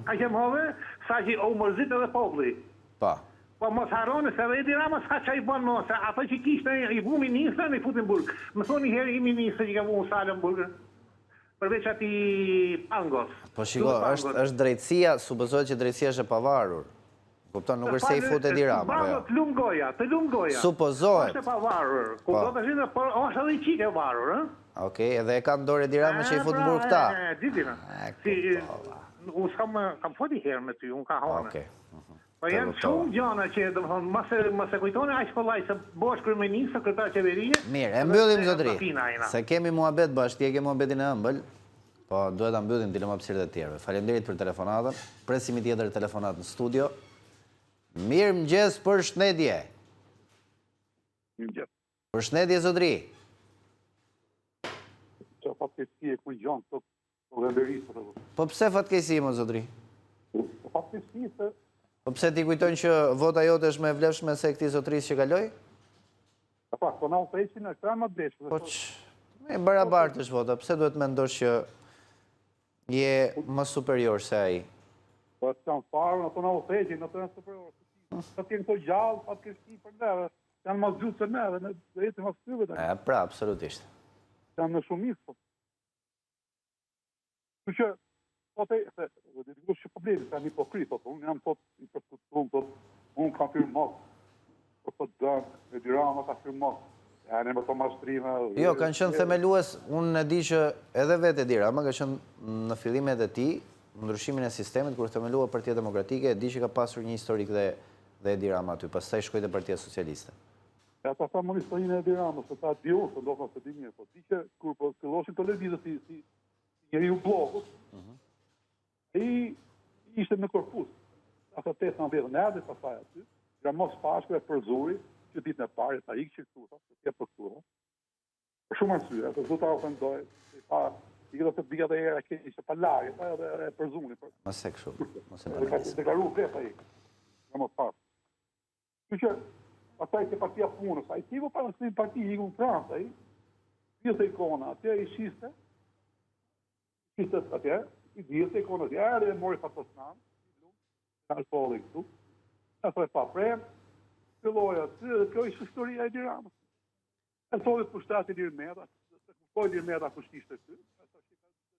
[SPEAKER 10] Kaq e madhe, sa që o mërzit edhe populli.
[SPEAKER 1] Po.
[SPEAKER 10] Po mos harroni se edhe Edi Rama s'ka çaj bën më, se ato që kishte i vu ministrën i futin në burg. Më thoni herë i ministri që ka vu salë në burg. Përveç ati Pangos.
[SPEAKER 1] Po shiko, është drejtësia, supozohet që drejtësia është e pavarur. Kupton, nuk është se i fut Edi Rama.
[SPEAKER 10] Të lumë goja.
[SPEAKER 1] Supozohet.
[SPEAKER 10] Është e pavarur. Kupton të shinë, por është edhe i qike e varur,
[SPEAKER 1] Okej, edhe e kanë dorë Edi Rama që i fut në burg këta.
[SPEAKER 10] Ditina. Unë kam foti herë me ty, unë ka hone. Po janë shumë gjana që, dhe më thonë, më se kujtone aqë kollaj se bosh kryeministër, kryetar qeverie.
[SPEAKER 1] Mirë, e mbyllim zotëri, se kemi muhabet bashkë, ti e ke muhabetin e ëmbël, po duhet ta mbyllim dilema hapësirët e tjerëve. Faleminderit për telefonatën, presimi tjetër telefonat në studio. Mirë mëngjes, përshëndetje.
[SPEAKER 11] Mirëmëngjes.
[SPEAKER 1] Përshëndetje zotëri.
[SPEAKER 11] Që fatkeqësi e kuj gjanë, të venderisë.
[SPEAKER 1] Po pse fatkeqësi, më zotëri?
[SPEAKER 11] Fatkeqësi se...
[SPEAKER 1] Po pse ti kujtojnë që vota jote është me vlefshme se këtij zotërisë që kaloi?
[SPEAKER 11] Po na u theqin në këtë më desh.
[SPEAKER 1] Po e barabartë është vota, pse duhet mendosh që je më superior se ai?
[SPEAKER 11] Po kanë farë, ato na u theqin, ato janë superior. Ato janë të gjallë, fatkeqësi për neve. Janë më gjutë se neve, në drejtë më syve.
[SPEAKER 1] Pra, absolutisht.
[SPEAKER 11] Janë në shumicë. Që po të diku që problemi, se janë hipokrit, unë jam tot i përstutun, unë kam firmat, po të dëmë, Edi Rama ka firmat, janë e më të mashtrime...
[SPEAKER 1] Jo, kanë qënë themelues, unë e di që edhe vetë Edi Rama ka qënë në fillimet e ti, ndryshimin e sistemit, kur themelua Partia Demokratike, e di që ka pasur një historik dhe Edi Rama aty, pastaj shkoi te Partia Socialiste.
[SPEAKER 11] Ja ta thamë në historinë e Edi Ramës, se ta dio, se ndoshta se di mirë, po di që kur po filloshin televizët si njeriu bllogut, i ishte në korpus. Ato 18 nërë, pasaj aty, mos pashkëve për zuri, që ditën e parë, ta ikë që këtura, që tje për këtura. Për shumë arsye, ato zotë a ofendoj, i këtë të bia dhe era keni që pa lagë, e për zuni.
[SPEAKER 1] Mos e këshu, mos e
[SPEAKER 11] dhe ka deklaru veta i, nga mos pashkë. Që që, pasaj të partia punës, a i tivo pa nësë një parti, i ku në Fransë, vjetë e ikona, atje i shiste atje, i dhjetë e konë atje, dhe mori fatosnanë, në alkoholik këtu, në të e pa premë, filloja, kjo ishte historia e Tiranës. E tholit për shtati Ilir Meta, kërkoj Ilir Meta kështë ishte ty,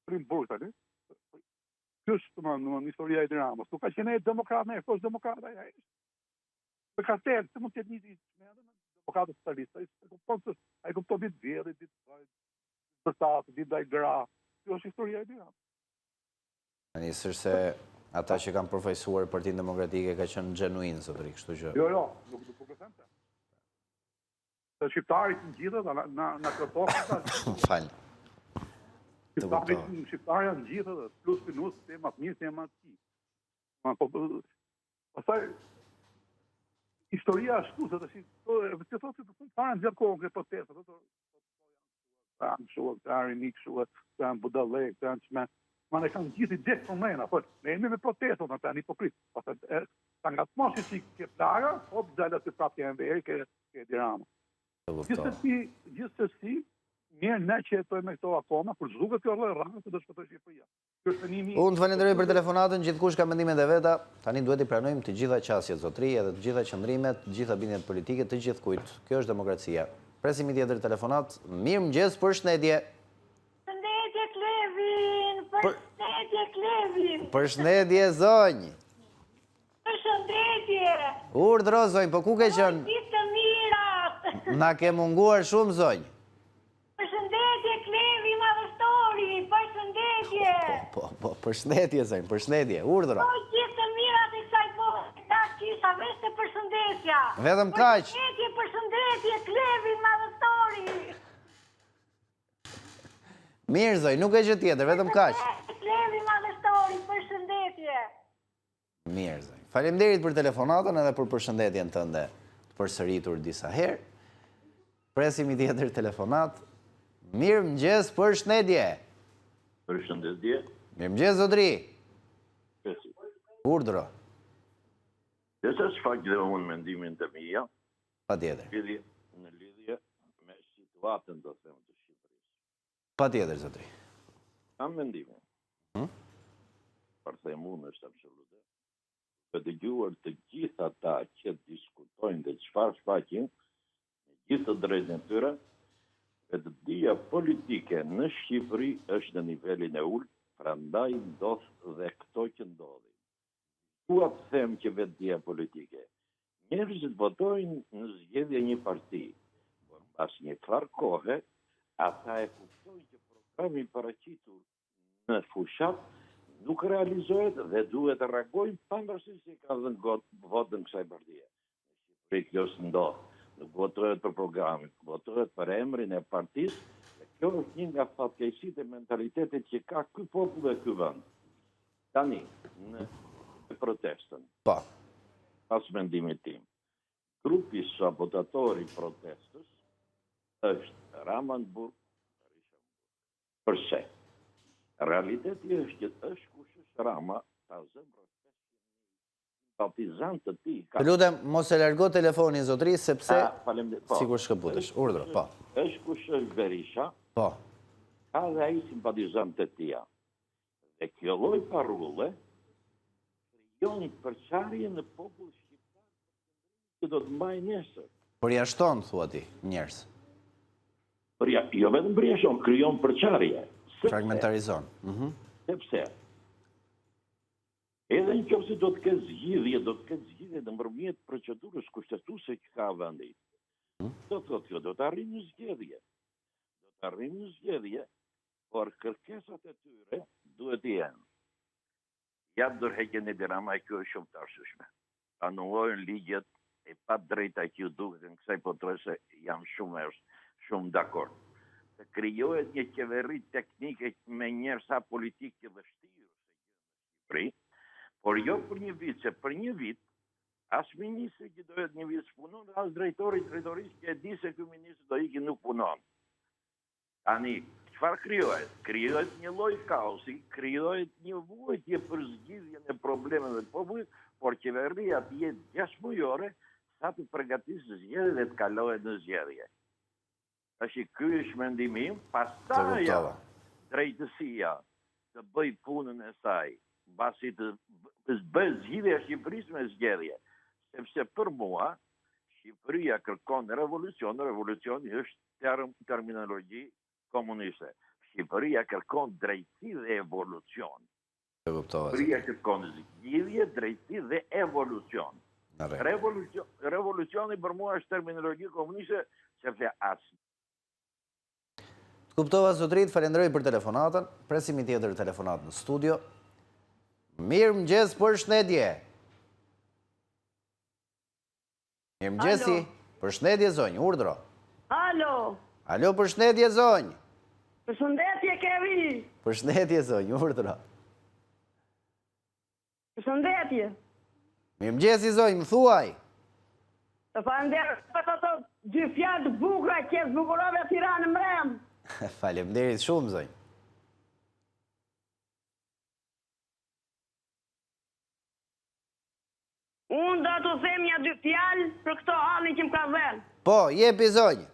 [SPEAKER 11] prim burë tani. Kjo është në historia e Tiranës. Nuk ka qenë e demokrat me e kështë demokrat aja ishte. Për kartel, se mund të jetë një demokratës socialista, a i kupton ditë vjeri, ditë bërtatë, ditë daj gra. Kjo është historia e Tiranës.
[SPEAKER 1] Nisër se ata që kanë përfaqësuar Partinë Demokratike ka qenë genuinë, zotëri, kështu që...
[SPEAKER 11] Jo, nuk po them se. Se shqiptarit në gjithët, në kërtokë,
[SPEAKER 1] Falë.
[SPEAKER 11] Shqiptarja në gjithët, plus minus, se matë mirë, se matë ti. Pastaj, historia ashtu, se të thotë që të parën gjatë kohën këtë protestë, të janë shuë, të janë rinik shuë, të janë budalek, të janë qme, ma ne kanë gjithi dekë për mena, për ne jemi me protestët, në të janë hipokritë, ta nga të moshë që ke plaga, o të zalët të prapë të veri, ke Dirama. Gjithsesi, mirë ne që jetoj me këto akoma, për zhduket kjo rrë rrënë, të do shpëtoj Shqipëria.
[SPEAKER 1] Unë të falenderoj për telefonatën, gjithkush ka mendimet e veta, tani duhet i pranojmë të gjitha qasjet zotri, edhe të gjitha qëndrimet, të gjitha bindjet politike, të gjithë kujt. Kjo është demokracia. Presim i tjetër telefonat, mirë mëngjes, përshëndetje.
[SPEAKER 12] Përshëndetje Klevin, përshëndetje Klevin.
[SPEAKER 1] Përshëndetje zonjë.
[SPEAKER 12] Përshëndetje.
[SPEAKER 1] Urdhro zonjë, po ku ke qenë?
[SPEAKER 12] Ditë të mirat.
[SPEAKER 1] Na ke munguar shumë zonjë.
[SPEAKER 12] Përshëndetje Klevin madhështori, përshëndetje.
[SPEAKER 1] Po, përshëndetje zonjë, përshëndetje, urdhro.
[SPEAKER 12] Po gjithë të mirat e kësaj bote, ta kisha vesh të përshëndetja.
[SPEAKER 1] Vetëm kaq.
[SPEAKER 12] Përshëndetje Klevin madhështori.
[SPEAKER 1] Mirë zonjë, nuk e gjë tjetër, vetëm kaq.
[SPEAKER 12] Klevin madhështori, përshëndetje.
[SPEAKER 1] Mirë zonjë. Faleminderit për telefonatën edhe për përshëndetjen tënde të përsëritur disa herë. Presim i tjetër telefonat. Mirë mëngjes, përshëndetje.
[SPEAKER 6] Përshëndetje.
[SPEAKER 1] Mirë mëngjes, zotri.
[SPEAKER 6] Pesi.
[SPEAKER 1] Urdhro.
[SPEAKER 6] Dhe se shfaq dhe unë mendimin të mija,
[SPEAKER 1] Patjetër.
[SPEAKER 6] në lidhje me situatën do them të Shqipërisë.
[SPEAKER 1] Patjetër, zotri.
[SPEAKER 6] Kam mendimin. Për them unë është absolute. Për dëgjuar të gjitha ta që diskutojnë dhe çfarë shfaqin, gjithë të drejtën e tyre, e të dia politike në Shqipëri është në nivelin e ulë, prandaj ndodh dhe këto që ndodhin. Dua të them që vetë dia politike. Njerëzit votojnë në zgjedhje një parti, por pas një farë kohe, ata e kuptojnë që programi paraqitur në fushat nuk realizohet dhe duhet të reagojnë pavarësisht se ka dhënë votën kësaj partie. Në Shqipëri kjo s'ndodh. Nuk votohet për programin, votohet për emrin e partisë, dhe kjo është një nga fatkeqësitë e mentalitetit që ka ky popull dhe ky vend. Tani, në protestën.
[SPEAKER 1] Po.
[SPEAKER 6] Pas mendimit tim, grupi sabotatori protestës është Ramanburg, përse? Realiteti është që është kush është Rama, ta zëmbra simpatizant të ti.
[SPEAKER 1] Të lutem, mos e largo telefonin, zotri, sepse sigur shkëputesh. Urdhro, po.
[SPEAKER 6] Është kush është Berisha,
[SPEAKER 1] po.
[SPEAKER 6] Ka dhe ai simpatizant të tia. Dhe kjo lloj parrulle krijon përçarje në popull shqiptar që do të mbajë nesër.
[SPEAKER 1] Përjashton, thua ti, njerëz.
[SPEAKER 6] Jo vetëm përjashton, krijon përçarje.
[SPEAKER 1] Fragmentarizon.
[SPEAKER 6] Sepse edhe në qoftë se do të ketë zgjidhje nëpërmjet procedurës kushtetuese që ka vendi. Do të thotë, do të arrijë në zgjedhje. Do të arrijë në zgjedhje, por kërkesat e tyre duhet të jenë. Ja ndërheqjen e Dirama, kjo është shumë të arsyeshme. Anullojnë ligjet e pa drejta që ju duket në kësaj botrese, jam shumë dakord. Të krijohet një qeveri teknike me njerëza politikë dhe vështirë në Shqipëri, por jo për një vit, se për një vit, as ministri që dohet një vit punon, as drejtorisë që e di se ky ministri do iki nuk punon. Tani, çfarë krijohet? Krijohet një lloj kaosi, krijohet një vuajtje për zgjidhjen e problemeve të popullit, por qeveria të jetë 6 mujore sa të përgatisë zgjedhje dhe të kalohet në zgjedhje. Tash ky është mendimi im, pastaj drejtësia të bëj punën e saj, mbasi të bëj zgjidhje e Shqipërisë me zgjedhje. Sepse për mua,
[SPEAKER 13] Shqipëria kërkon revolucion është terminologji komuniste. Shqipëria kërkon drejtësi dhe evolucion. Shqipëria kërkon zgjidhje, drejtësi dhe evolucion. Revolucioni për mua është terminologji komuniste, sepse
[SPEAKER 1] Kuptova, zotrit, falenderoj për telefonatën. Presim një tjetër telefonat në studio. Mirëmëngjes, përshëndetje. Mirëmëngjesi, përshëndetje zonjë, urdhro. Alo, përshëndetje zonjë.
[SPEAKER 14] Përshëndetje Kevi.
[SPEAKER 1] Përshëndetje zonjë, urdhro.
[SPEAKER 14] Përshëndetje.
[SPEAKER 1] Mirëmëngjesi zonjë, më thuaj.
[SPEAKER 14] Të falenderoj për ato dy fjalë të bukura që zbukurove Tiranë mrem.
[SPEAKER 1] Faleminderit shumë zonjë.
[SPEAKER 14] Unë do të them një dy fjalë për këto hallin që më ka vënë.
[SPEAKER 1] Po, jepi zonjë.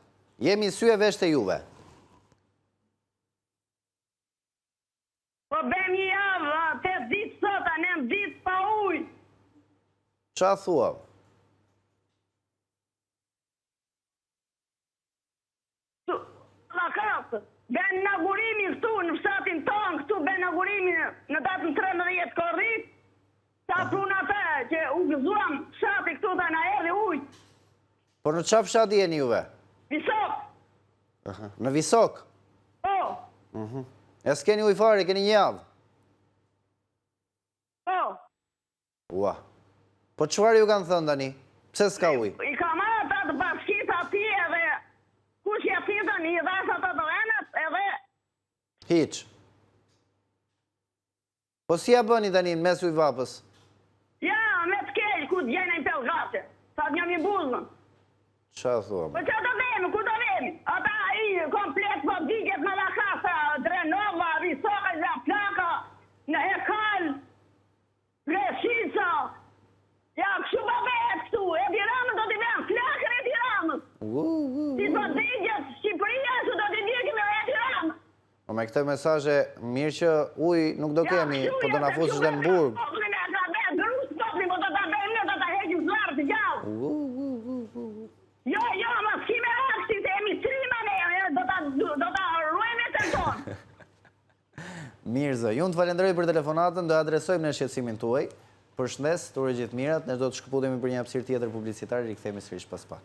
[SPEAKER 1] Jemi sy e vesh të juve.
[SPEAKER 14] Po bëm një javë, 8 ditë sot, anem ditë pa ujë.
[SPEAKER 1] Qa thua?
[SPEAKER 14] Ben inaugurimi këtu në fshatin tonë, këtu ben inaugurimi në datën 13 korrit, sa pruna të që u gëzuam fshati këtu dhe na erdhi ujë.
[SPEAKER 1] Por në qa fshati jeni juve?
[SPEAKER 14] Visok.
[SPEAKER 1] Në Visok?
[SPEAKER 14] Po.
[SPEAKER 1] E s'keni ujë fare, keni një javë?
[SPEAKER 14] Po.
[SPEAKER 1] Ua. Po qëfar ju kanë thënë tani? Pse s'ka ujë?
[SPEAKER 14] I ka marrë ata të bashkit ati edhe kush ja thitën i dhash ata të venët edhe...
[SPEAKER 1] Hiq. Po si ja bëni tani në mes ujë vapës?
[SPEAKER 14] Ja, me të kelj, ku t'gjene i pelgate. Sa t'njëm i buzën.
[SPEAKER 1] Qa thua?
[SPEAKER 14] Po që të vemi, ku të vemi? Ata i komplet po diket me la kasa, Drenova, Visoka, Plaka, në Hekal, Greshica. Ja, kështu pa vetë këtu, e Tiranës do t'i vemë, flakën e Tiranës. Si po digjet Shqipëria, që do t'i digjet me e Tiranës.
[SPEAKER 1] O me këte mesaje, mirë që ujë nuk do kemi, po do na fusësh dhe në burg.
[SPEAKER 14] Po do t'a bëjmë në, do t'a heqim zlarë të gjallë. Jo, ma s'kime aksi, se emi trimane, do t'a ruajme të tonë.
[SPEAKER 1] Mirë zë, ju në të falenderoj për telefonatën, do adresojmë në shqetësimin tuaj. Përshëndes, të urë gjithë mirat, ne do të shkëputemi për një hapësirë tjetër publicitare, rikthehemi sërish pas pak.